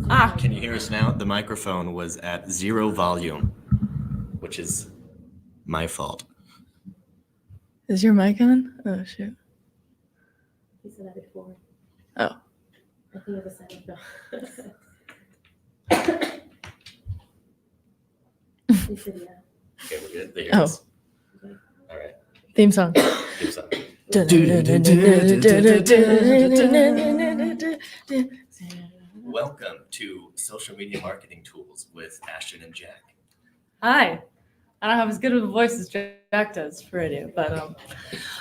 Can you hear us now? The microphone was at 0 volume, which is my fault. Is your mic on? Oh, shoot. He said that before. Oh. I think it was silent though. He said yeah. Okay, we're good. They hear Oh. us. All right. Theme song. Here's up. Welcome to Social Media Marketing Tools with Ashton and Jack. Hi. I don't have as good of a voice as Jack does for radio, but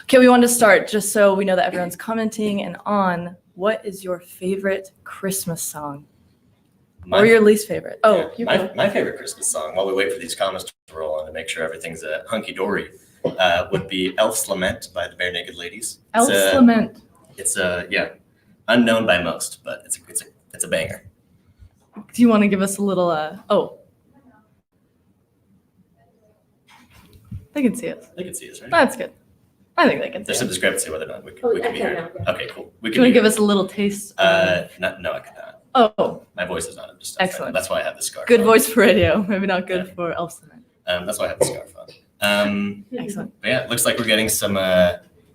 okay, we wanted to start just so we know that everyone's commenting and on. What is your favorite Christmas song? Or your least favorite? Oh, you go. My favorite Christmas song, while we wait for these comments to roll on to make sure everything's hunky-dory, would be Elf's Lament by the Bare Naked Ladies. Elf's Lament. It's unknown by most, but it's a banger. Do you want to give us a little, They can see us. They can see us, right? That's good. I think they can see There's us. some discrepancy whether or not we can be heard. Okay, cool. Do you want to give us a little taste? No, I could not. Oh, My voice is not just excellent. That's why I have the scarf. Good on. voice for radio. Maybe not good for Elf's Lament. That's why I have the scarf on. Excellent. But yeah, it looks like we're getting some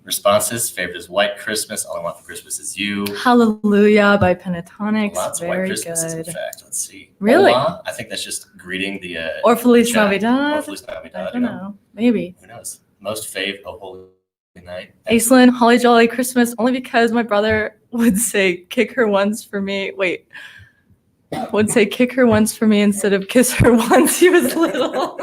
responses. Favorite is White Christmas. All I Want for Christmas is You. Hallelujah by Pentatonics. Lots of White Very Christmas, good. in fact. Let's see. Really? Hola, I think that's just greeting the. Or Feliz chat. Or Navidad. Feliz Navidad. I don't know. Maybe. Who knows? Most fave, Oh Holy Night. Aislinn, Holly Jolly Christmas, only because my brother would say kick her once for me. Wait. Would say kick her once for me instead of kiss her once he was little.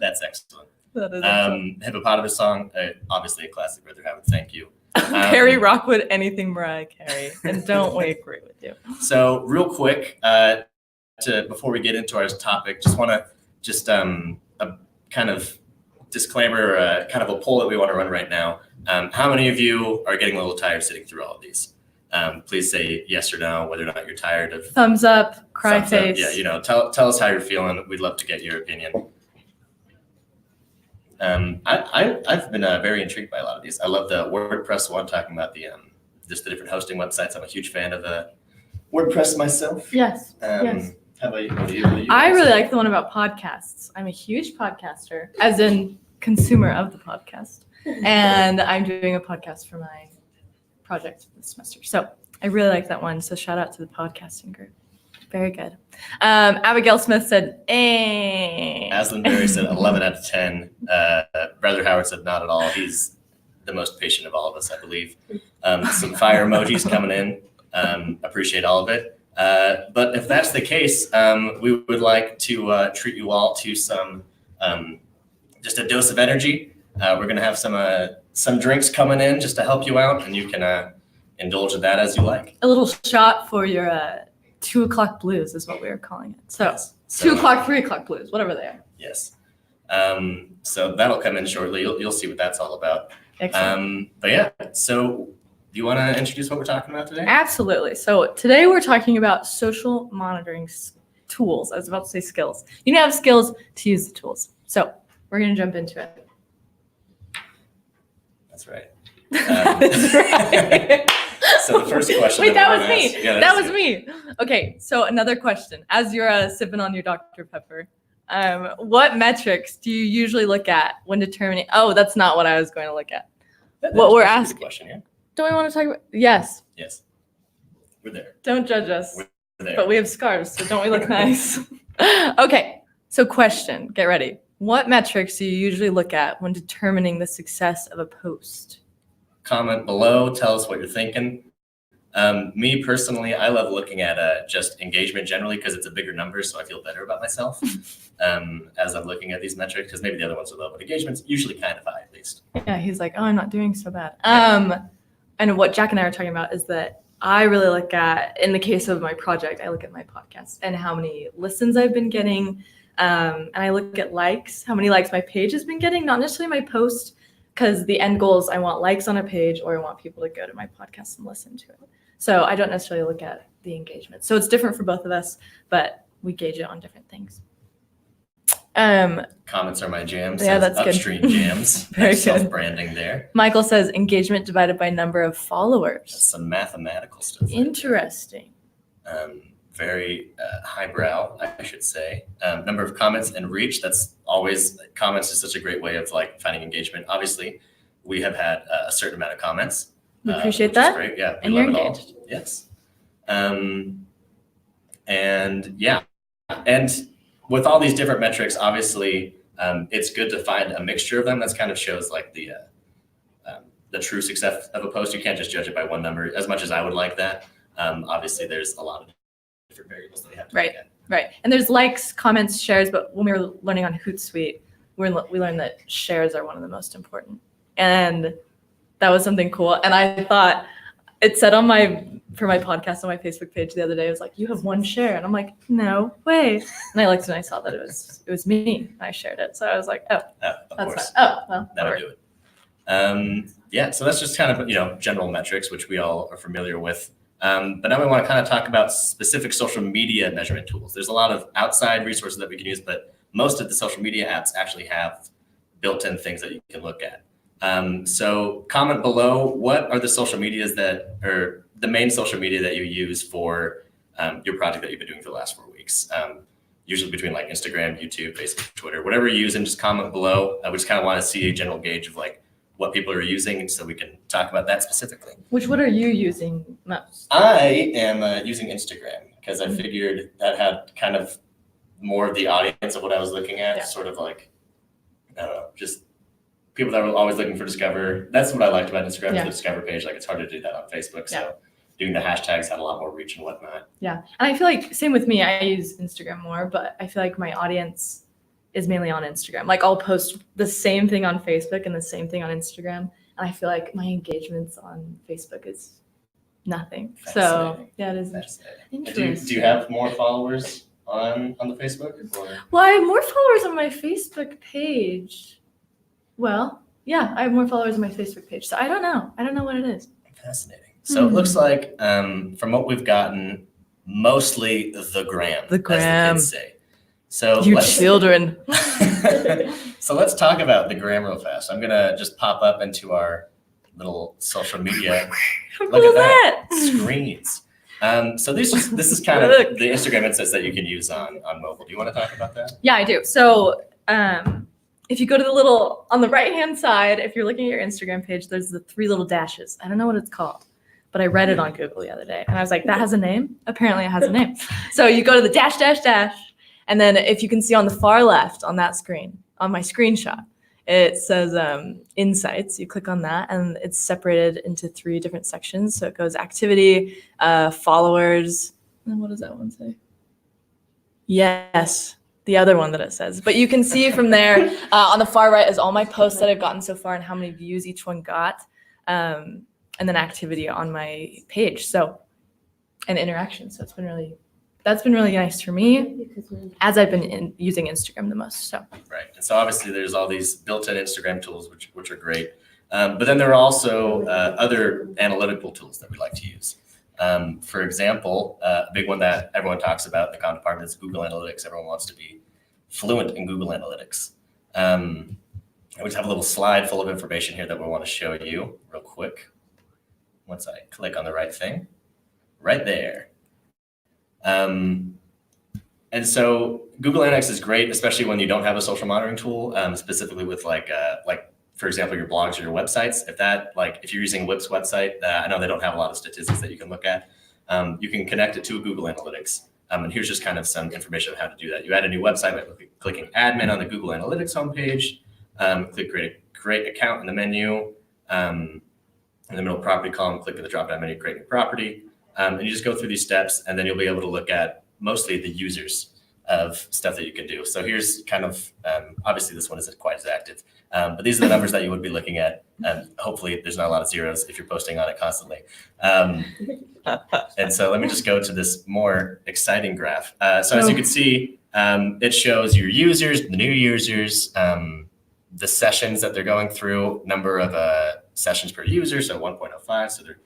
That's excellent. That is excellent. Hippopotamus song, obviously a classic. Brother Howard, thank you. Carrie Rockwood, anything Mariah Carey. And don't we agree with you? So real quick, before we get into our topic, just want to a kind of disclaimer, kind of a poll that we want to run right now. How many of you are getting a little tired sitting through all of these? Please say yes or no, whether or not you're tired of. Thumbs up, cry thumbs up. face. Yeah, tell us how you're feeling. We'd love to get your opinion. I've been very intrigued by a lot of these. I love the WordPress one talking about the just the different hosting websites. I'm a huge fan of WordPress myself. Yes. Yes. How about you? What do you I guys really think? like the one about podcasts. I'm a huge podcaster, as in consumer of the podcast. And I'm doing a podcast for my project this semester. So I really like that one. So shout out to the podcasting group. Very good. Abigail Smith said, eh. Aslan Berry said 11 out of 10. Brother Howard said not at all. He's the most patient of all of us, I believe. Some fire emojis coming in. Appreciate all of it. But if that's the case, we would like to treat you all to some just a dose of energy. We're going to have some drinks coming in just to help you out, and you can indulge in that as you like. A little shot for your 2 o'clock blues is what we are calling it. So Yes. 2 o'clock, 3 o'clock blues, whatever they are. Yes. So that'll come in shortly. You'll see what that's all about. Excellent. But yeah, so do you want to introduce what we're talking about today? Absolutely. So today we're talking about social monitoring tools. I was about to say skills. You need to have skills to use the tools. So we're going to jump into it. That's right. That's right. So the first question. Wait, that we're was gonna me. ask- yeah, That that's was you. me. Okay, so another question. As you're sipping on your Dr. Pepper, what metrics do you usually look at when determining? Oh, that's not what I was going to look at. What we're That's a good asking. question, yeah. Don't we want to talk about? Yes. Yes. We're there. Don't judge us. We're there. But we have scarves, so don't we look nice? Okay, so question. Get ready. What metrics do you usually look at when determining the success of a post? Comment below. Tell us what you're thinking. Me personally, I love looking at just engagement generally because it's a bigger number, so I feel better about myself as I'm looking at these metrics. Because maybe the other ones are low, but engagement's usually kind of high at least. Yeah, he's like, oh, I'm not doing so bad. And what Jack and I are talking about is that I really look at, in the case of my project, I look at my podcast and how many listens I've been getting. And I look at likes, how many likes my page has been getting, not necessarily my post, because the end goal is I want likes on a page or I want people to go to my podcast and listen to it. So I don't necessarily look at the engagement. So it's different for both of us, but we gauge it on different things. Comments are my jams. Yeah, that's good. Upstream jams. Very Nice good. Self-branding there. Michael says engagement divided by number of That's followers. some mathematical stuff. right there. Interesting. very highbrow, I should say. Number of comments and reach. That's always, comments is such a great way of like finding engagement. Obviously, we have had a certain amount of comments. We appreciate which is that. great. Yeah, we And love you're it all. engaged. Yes. And yeah, and with all these different metrics, obviously, it's good to find a mixture of them. That's kind of shows like the true success of a post. You can't just judge it by one number. As much as I would like that, obviously, there's a lot of different variables that we have to Right. look at. Right. And there's likes, comments, shares, but when we were learning on Hootsuite, we learned that shares are one of the most important. And that was something cool. And I thought it said for my podcast on my Facebook page the other day, it was like, you have one share. And I'm like, no way. And I looked and I saw that it was me. I shared it. So I was like, oh, Of that's course, fine. Oh, well, that'll whatever. do it. Yeah, so that's just kind of, general metrics, which we all are familiar with. But now we want to kind of talk about specific social media measurement tools. There's a lot of outside resources that we can use, but most of the social media apps actually have built-in things that you can look at. So comment below, what are the social medias or the main social media that you use for your project that you've been doing for the last 4 weeks? Usually between like Instagram, YouTube, Facebook, Twitter, whatever you're using, just comment below. We just kind of want to see a general gauge of like what people are using, and so we can talk about that specifically. What are you using most? I am using Instagram because I figured that had kind of more of the audience of what I was looking at, Yeah. sort of like, I don't know, just people that were always looking for Discover. That's what I liked about Instagram, Yeah. the Discover page. Like it's hard to do that on Facebook. Yeah. So doing the hashtags had a lot more reach and whatnot. Yeah. And I feel like same with me. I use Instagram more, but I feel like my audience is mainly on Instagram. Like I'll post the same thing on Facebook and the same thing on Instagram. And I feel like my engagements on Facebook is nothing. So Fascinating. yeah, it is Fascinating. interesting. Do you have more followers on the Facebook? Or? Well, I have more followers on my Facebook page. Well, yeah, I have more followers on my Facebook page. So I don't know. I don't know what it is. Fascinating. So it looks like from what we've gotten, mostly the gram. The as gram. the kids say. So You let's- children. So let's talk about the gram real fast. I'm gonna just pop up into our little social media How Look cool at is that? screens. So this is kind of Look. the Instagram insights that you can use on mobile. Do you want to talk about that? Yeah, I do. So if you go to the little, on the right-hand side, if you're looking at your Instagram page, there's the 3 little dashes. I don't know what it's called, but I read it on Google the other day. And I was like, that has a name? Apparently it has a name. So you go to the dash, dash, dash. And then if you can see on the far left on that screen, on my screenshot, it says insights. You click on that and it's separated into 3 different sections. So it goes activity, followers, and what does that one say? Yes, the other one that it says. But you can see from there on the far right is all my posts that I've gotten so far and how many views each one got. And then activity on my page. So, and interaction. So that's been really nice for me as I've been using Instagram the most. So Right. And so obviously there's all these built-in Instagram tools, which are great. But then there are also other analytical tools that we like to use. For example, a big one that everyone talks about in the comm department is Google Analytics. Everyone wants to be fluent in Google Analytics. And we just have a little slide full of information here that we want to show you real quick. Once I click on the right thing, right there. And so Google Analytics is great, especially when you don't have a social monitoring tool, specifically with like, for example, your blogs or your websites. If you're using Whip's website, I know they don't have a lot of statistics that you can look at. You can connect it to Google Analytics. And here's just kind of some information on how to do that. You add a new website by clicking admin on the Google Analytics homepage, click create account in the menu, in the middle property column, click in the drop-down menu, create new property. And you just go through these steps and then you'll be able to look at mostly the users of stuff that you can do. So here's kind of, obviously this one isn't quite as active, but these are the numbers that you would be looking at. And hopefully there's not a lot of zeros if you're posting on it constantly. And so let me just go to this more exciting graph. So as you can see, it shows your users, the new users, the sessions that they're going through, number of sessions per user, so 1.05. So they're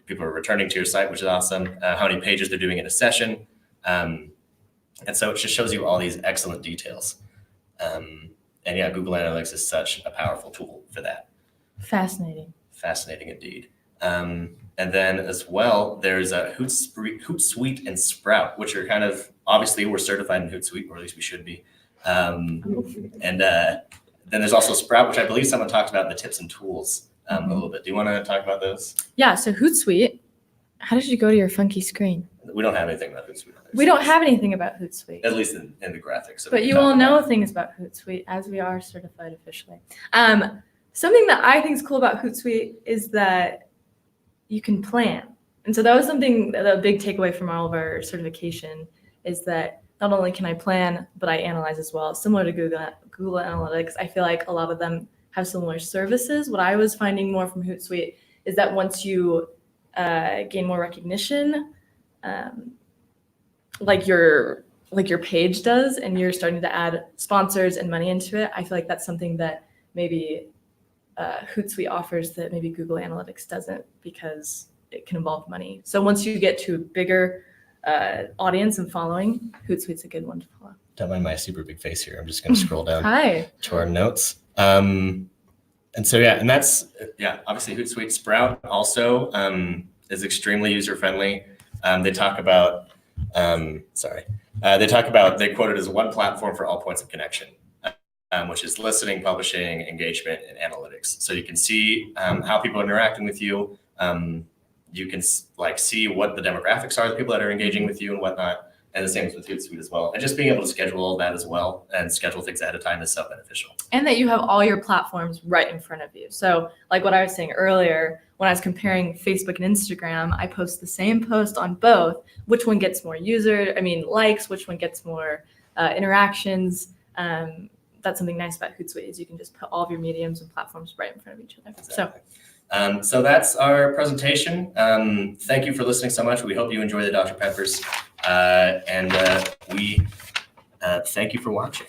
people are returning to your site, which is awesome. How many pages they're doing in a session. And so it just shows you all these excellent details. And yeah, Google Analytics is such a powerful tool for that. fascinating. Fascinating indeed. And And then as well, there's a Hootsuite and Sprout, which are kind of, obviously we're certified in Hootsuite, or at least we should be. And then there's also Sprout, which I believe someone talked about in the tips and tools a little bit. Do you want to talk about those? Yeah, so Hootsuite, how did you go to your funky screen? We don't have anything about Hootsuite. We don't have anything about Hootsuite. At least in the graphics. that But we you talk will know about. things about Hootsuite as we are certified officially. Something that I think is cool about Hootsuite is that you can plan. And so that was something, the big takeaway from all of our certification is that not only can I plan, but I analyze as well. Similar to Google Analytics, I feel like a lot of them have similar services. What I was finding more from Hootsuite is that once you gain more recognition, like your page does, and you're starting to add sponsors and money into it, I feel like that's something that maybe Hootsuite offers that maybe Google Analytics doesn't, because it can involve money. So once you get to a bigger audience and following, Hootsuite's a good one to follow. Don't mind my super big face here. I'm just going to scroll down Hi. to our notes. And so, and that's, obviously Hootsuite. Sprout also is extremely user-friendly. They talk about, they quote it as one platform for all points of connection, which is listening, publishing, engagement, and analytics. So you can see how people are interacting with you. You can see what the demographics are, the people that are engaging with you and whatnot. And the same is with Hootsuite as well. And just being able to schedule all that as well and schedule things ahead of time is so beneficial. And that you have all your platforms right in front of you. So like what I was saying earlier, when I was comparing Facebook and Instagram, I post the same post on both. Which one gets more likes, which one gets more interactions. That's something nice about Hootsuite is you can just put all of your mediums and platforms right in front of each other. Exactly. So that's our presentation. Thank you for listening so much. We hope you enjoy the Dr. Peppers. And we thank you for watching.